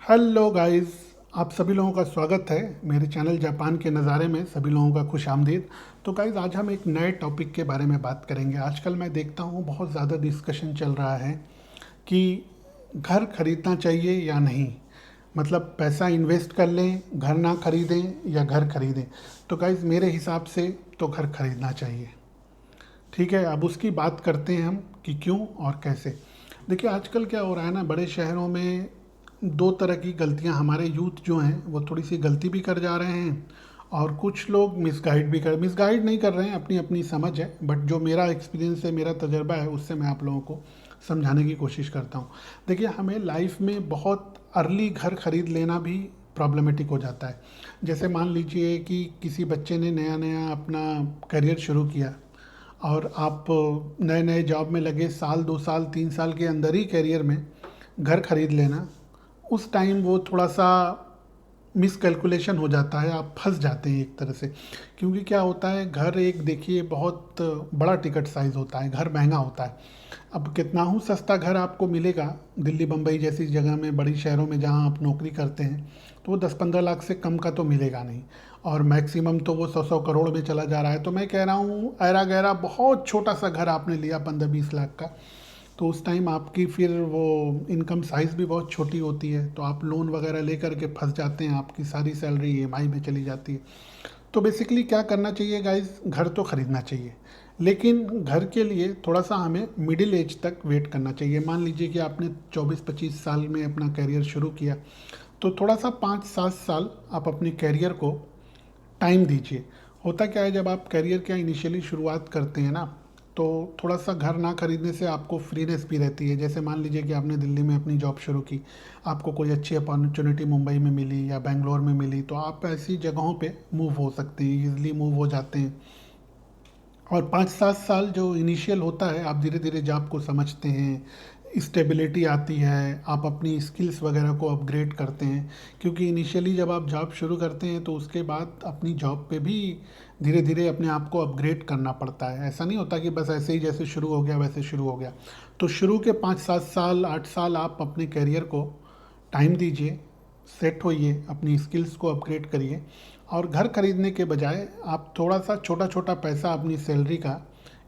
Hello guys, आप सभी लोगों का स्वागत है मेरे चैनल जापान के नज़ारे में। सभी लोगों का खुश आमदीद। तो गाइस, आज हम एक नए टॉपिक के बारे में बात करेंगे। आजकल मैं देखता हूँ बहुत ज़्यादा डिस्कशन चल रहा है कि घर खरीदना चाहिए या नहीं। मतलब पैसा इन्वेस्ट कर लें, घर ना खरीदें या घर खरीदें। तो गाइस, मेरे हिसाब से तो घर खरीदना चाहिए। ठीक है, अब उसकी बात करते हैं हम कि क्यों और कैसे। देखिए, आजकल क्या हो रहा है ना, बड़े शहरों में दो तरह की गलतियां, हमारे यूथ जो हैं वो थोड़ी सी गलती भी कर जा रहे हैं और कुछ लोग मिसगाइड नहीं कर रहे हैं, अपनी अपनी समझ है। बट जो मेरा एक्सपीरियंस है, मेरा तजर्बा है, उससे मैं आप लोगों को समझाने की कोशिश करता हूँ। देखिए, हमें लाइफ में बहुत अर्ली घर खरीद लेना भी प्रॉब्लमेटिक हो जाता है। जैसे मान लीजिए कि किसी बच्चे ने नया नया अपना करियर शुरू किया और आप नए नए जॉब में लगे, साल 2 साल 3 साल के अंदर ही करियर में घर खरीद लेना, उस टाइम वो थोड़ा सा मिसकैलकुलेशन हो जाता है, आप फंस जाते हैं एक तरह से। क्योंकि क्या होता है, घर एक देखिए बहुत बड़ा टिकट साइज़ होता है, घर महंगा होता है। अब कितना हूँ सस्ता घर आपको मिलेगा दिल्ली बम्बई जैसी जगह में, बड़ी शहरों में जहाँ आप नौकरी करते हैं, तो वो 10-15 लाख से कम का तो मिलेगा नहीं। और मैक्सिमम तो वो 100-100 करोड़ में चला जा रहा है। तो मैं कह रहा हूँ, ऐरा गैरा बहुत छोटा सा घर आपने लिया 15-20 लाख का, तो उस टाइम आपकी फिर वो इनकम साइज़ भी बहुत छोटी होती है, तो आप लोन वगैरह लेकर के फंस जाते हैं, आपकी सारी सैलरी ईएमआई में चली जाती है। तो बेसिकली क्या करना चाहिए गाइस, घर तो ख़रीदना चाहिए, लेकिन घर के लिए थोड़ा सा हमें मिडिल एज तक वेट करना चाहिए। मान लीजिए कि आपने 24-25 साल में अपना करियर शुरू किया, तो थोड़ा सा 5-7 साल आप अपने करियर को टाइम दीजिए। होता क्या है, जब आप करियर का इनिशियली शुरुआत करते हैं ना, तो थोड़ा सा घर ना खरीदने से आपको फ्रीनेस भी रहती है। जैसे मान लीजिए कि आपने दिल्ली में अपनी जॉब शुरू की, आपको कोई अच्छी अपॉर्चुनिटी मुंबई में मिली या बेंगलोर में मिली, तो आप ऐसी जगहों पे मूव हो सकते हैं, ईजिली मूव हो जाते हैं। और 5-7 साल जो इनिशियल होता है, आप धीरे धीरे जॉब को समझते हैं, स्टेबिलिटी आती है, आप अपनी स्किल्स वगैरह को अपग्रेड करते हैं। क्योंकि इनिशियली जब आप जॉब शुरू करते हैं, तो उसके बाद अपनी जॉब पे भी धीरे धीरे अपने आप को अपग्रेड करना पड़ता है। ऐसा नहीं होता कि बस ऐसे ही जैसे शुरू हो गया वैसे शुरू हो गया। तो शुरू के 5-7 साल 8 साल आप अपने करियर को टाइम दीजिए, सेट होइए, अपनी स्किल्स को अपग्रेड करिए। और घर खरीदने के बजाय आप थोड़ा सा छोटा छोटा पैसा अपनी सैलरी का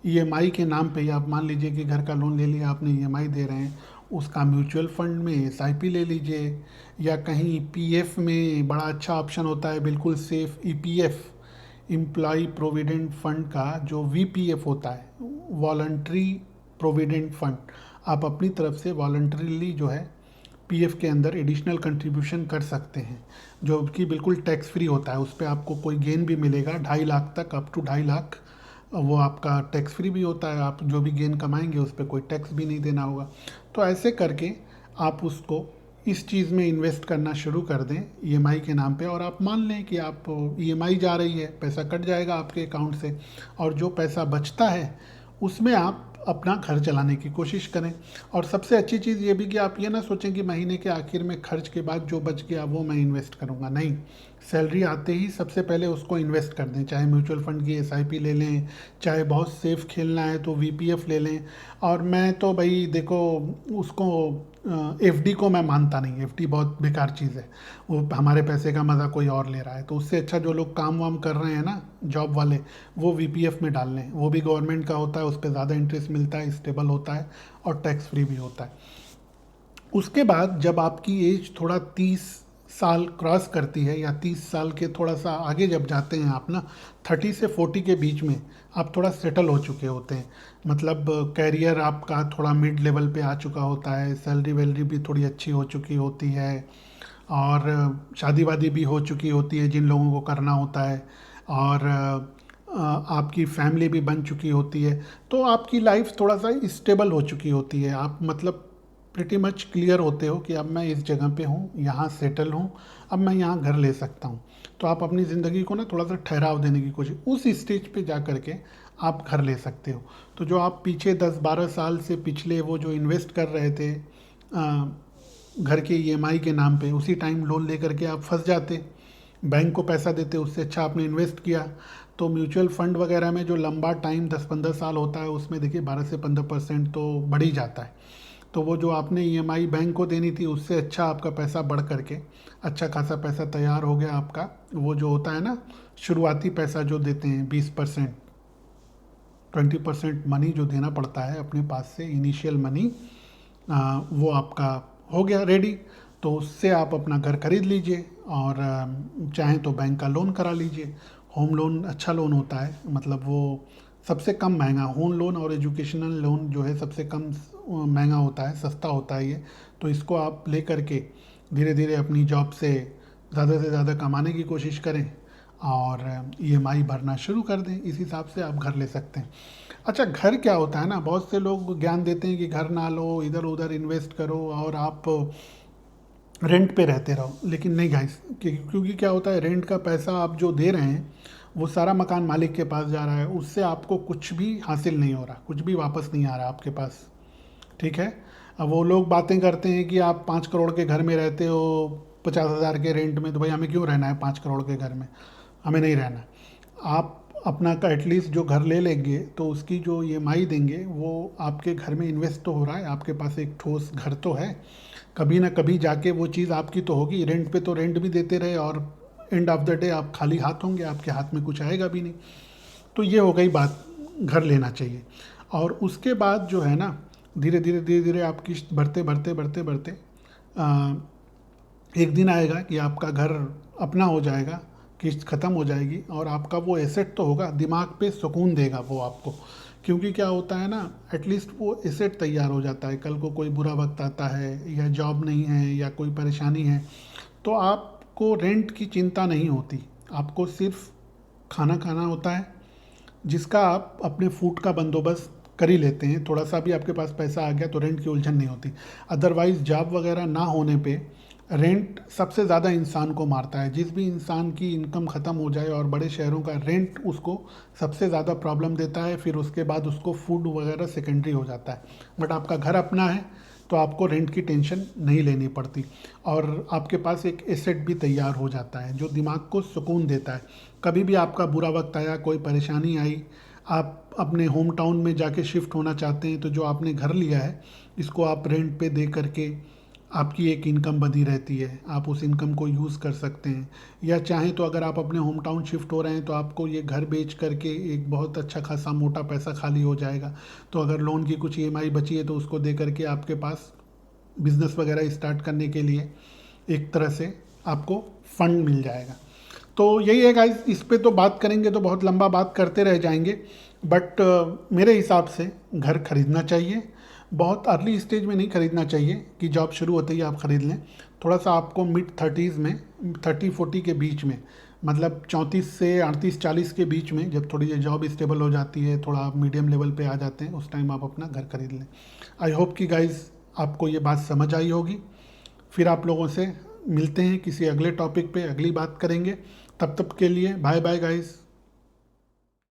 ईएमआई के नाम पे, या आप मान लीजिए कि घर का लोन ले लिया, आपने ईएमआई दे रहे हैं, उसका म्यूचुअल फंड में एसआईपी ले लीजिए, या कहीं पीएफ में बड़ा अच्छा ऑप्शन होता है, बिल्कुल safe, EPF, employee provident fund का जो वीपीएफ होता है, वॉलंटरी प्रोविडेंट फंड, आप अपनी तरफ से वॉलंटरीली जो है पीएफ के अंदर एडिशनल कंट्रीब्यूशन कर सकते हैं, जो कि बिल्कुल टैक्स फ्री होता है। उस पर आपको कोई गेन भी मिलेगा 2.5 लाख तक, अप टू 2.5 लाख वो आपका टैक्स फ्री भी होता है। आप जो भी गेन कमाएंगे उस पर कोई टैक्स भी नहीं देना होगा। तो ऐसे करके आप उसको इस चीज़ में इन्वेस्ट करना शुरू कर दें ईएमआई के नाम पे, और आप मान लें कि आप ईएमआई जा रही है, पैसा कट जाएगा आपके अकाउंट से, और जो पैसा बचता है उसमें आप अपना घर चलाने की कोशिश करें। और सबसे अच्छी चीज़ ये भी कि आप ये ना सोचें कि महीने के आखिर में खर्च के बाद जो बच गया वो मैं इन्वेस्ट करूँगा, नहीं। सैलरी आते ही सबसे पहले उसको इन्वेस्ट कर दें, चाहे म्यूचुअल फंड की एसआईपी ले लें, चाहे बहुत सेफ खेलना है तो वीपीएफ ले लें। और मैं तो भाई देखो, उसको एफडी को मैं मानता नहीं, एफडी बहुत बेकार चीज़ है। वो हमारे पैसे का मज़ा कोई और ले रहा है। तो उससे अच्छा जो लोग काम वाम कर रहे हैं ना, जॉब वाले, वो वीपीएफ में डाल लें। वो भी गवर्नमेंट का होता है, उस पर ज़्यादा इंटरेस्ट मिलता है, स्टेबल होता है और टैक्स फ्री भी होता है। उसके बाद जब आपकी एज थोड़ा 30 साल क्रॉस करती है, या 30 साल के थोड़ा सा आगे जब जाते हैं आप ना, 30 से 40 के बीच में आप थोड़ा सेटल हो चुके होते हैं। मतलब कैरियर आपका थोड़ा मिड लेवल पे आ चुका होता है, सैलरी वैलरी भी थोड़ी अच्छी हो चुकी होती है, और शादी वादी भी हो चुकी होती है जिन लोगों को करना होता है, और आपकी फैमिली भी बन चुकी होती है। तो आपकी लाइफ थोड़ा सा स्टेबल हो चुकी होती है। आप मतलब प्रिटी मच क्लियर होते हो कि अब मैं इस जगह पे हूँ, यहाँ सेटल हूँ, अब मैं यहाँ घर ले सकता हूँ। तो आप अपनी ज़िंदगी को ना थोड़ा सा ठहराव देने की कोशिश, उस स्टेज पे जा कर के आप घर ले सकते हो। तो जो आप पीछे 10-12 साल से पिछले वो जो इन्वेस्ट कर रहे थे घर के ईएमआई के नाम पे, उसी टाइम लोन लेकर के आप फंस जाते, बैंक को पैसा देते। उससे अच्छा आपने इन्वेस्ट किया। तो म्यूचुअल फंड वगैरह में जो लंबा टाइम 10-15 साल होता है, उसमें देखिए 12 से 15% तो बढ़ ही जाता है। तो वो जो आपने ईएमआई बैंक को देनी थी उससे अच्छा आपका पैसा बढ़ करके अच्छा खासा पैसा तैयार हो गया आपका। वो जो होता है ना, शुरुआती पैसा जो देते हैं 20%, 20% मनी जो देना पड़ता है अपने पास से, इनिशियल मनी, वो आपका हो गया रेडी। तो उससे आप अपना घर खरीद लीजिए और चाहें तो बैंक का लोन करा लीजिए। होम लोन अच्छा लोन होता है, मतलब वो सबसे कम महंगा होम लोन और एजुकेशनल लोन जो है सबसे कम महंगा होता है, सस्ता होता है ये। तो इसको आप ले करके धीरे धीरे अपनी जॉब से ज़्यादा कमाने की कोशिश करें और ईएमआई भरना शुरू कर दें। इस हिसाब से आप घर ले सकते हैं। अच्छा, घर क्या होता है ना, बहुत से लोग ज्ञान देते हैं कि घर ना लो, इधर उधर इन्वेस्ट करो और आप रेंट पे रहते रहो। लेकिन नहीं गाइस, क्योंकि क्या होता है, रेंट का पैसा आप जो दे रहे हैं वो सारा मकान मालिक के पास जा रहा है, उससे आपको कुछ भी हासिल नहीं हो रहा, कुछ भी वापस नहीं आ रहा आपके पास। ठीक है। अब वो लोग बातें करते हैं कि आप 5 करोड़ के घर में रहते हो 50,000 के रेंट में, तो भाई हमें क्यों रहना है 5 करोड़ के घर में, हमें नहीं रहना। आप अपना का एटलीस्ट जो घर ले लेंगे तो उसकी जो ईएमआई देंगे वो आपके घर में इन्वेस्ट तो हो रहा है, आपके पास एक ठोस घर तो है। कभी ना कभी जाके वो चीज़ आपकी तो होगी। रेंट पे तो रेंट भी देते रहे और एंड ऑफ द डे आप खाली हाथ होंगे, आपके हाथ में कुछ आएगा भी नहीं। तो ये हो गई बात, घर लेना चाहिए। और उसके बाद जो है ना, धीरे धीरे आप किस्त भरते भरते भरते भरते आ, एक दिन आएगा कि आपका घर अपना हो जाएगा, किस्त ख़त्म हो जाएगी और आपका वो एसेट तो होगा, दिमाग पे सुकून देगा वो आपको। क्योंकि क्या होता है ना, एटलीस्ट वो एसेट तैयार हो जाता है। कल को कोई बुरा वक्त आता है या जॉब नहीं है या कोई परेशानी है तो आपको रेंट की चिंता नहीं होती, आपको सिर्फ खाना खाना होता है, जिसका आप अपने फूड का बंदोबस्त कर ही लेते हैं। थोड़ा सा भी आपके पास पैसा आ गया तो रेंट की उलझन नहीं होती। अदरवाइज़ जॉब वगैरह ना होने पे रेंट सबसे ज़्यादा इंसान को मारता है। जिस भी इंसान की इनकम ख़त्म हो जाए और बड़े शहरों का रेंट उसको सबसे ज़्यादा प्रॉब्लम देता है, फिर उसके बाद उसको फूड वगैरह सेकेंडरी हो जाता है। बट आपका घर अपना है तो आपको रेंट की टेंशन नहीं लेनी पड़ती और आपके पास एक एसेट भी तैयार हो जाता है जो दिमाग को सुकून देता है। कभी भी आपका बुरा वक्त आया, कोई परेशानी आई, आप अपने होम टाउन में जाके शिफ्ट होना चाहते हैं तो जो आपने घर लिया है इसको आप रेंट पे दे करके आपकी एक इनकम बनी रहती है, आप उस इनकम को यूज़ कर सकते हैं। या चाहें तो अगर आप अपने होम टाउन शिफ्ट हो रहे हैं तो आपको ये घर बेच करके एक बहुत अच्छा खासा मोटा पैसा खाली हो जाएगा। तो अगर लोन की कुछ ईएमआई बची है तो उसको दे करके आपके पास बिज़नेस वगैरह स्टार्ट करने के लिए एक तरह से आपको फंड मिल जाएगा। तो यही है गाइस, इस पे तो बात करेंगे तो बहुत लंबा बात करते रह जाएंगे। बट मेरे हिसाब से घर खरीदना चाहिए, बहुत अर्ली स्टेज में नहीं खरीदना चाहिए कि जॉब शुरू होते ही आप ख़रीद लें। थोड़ा सा आपको मिड 30s में, 30-40 के बीच में, मतलब 34 से 38-40 के बीच में, जब थोड़ी ये जॉब स्टेबल हो जाती है, थोड़ा आप मीडियम लेवल पे आ जाते हैं, उस टाइम आप अपना घर खरीद लें। आई होप कि गाइज़ आपको ये बात समझ आई होगी। फिर आप लोगों से मिलते हैं किसी अगले टॉपिक पे, अगली बात करेंगे। तब तक के लिए बाय बाय गाइज़।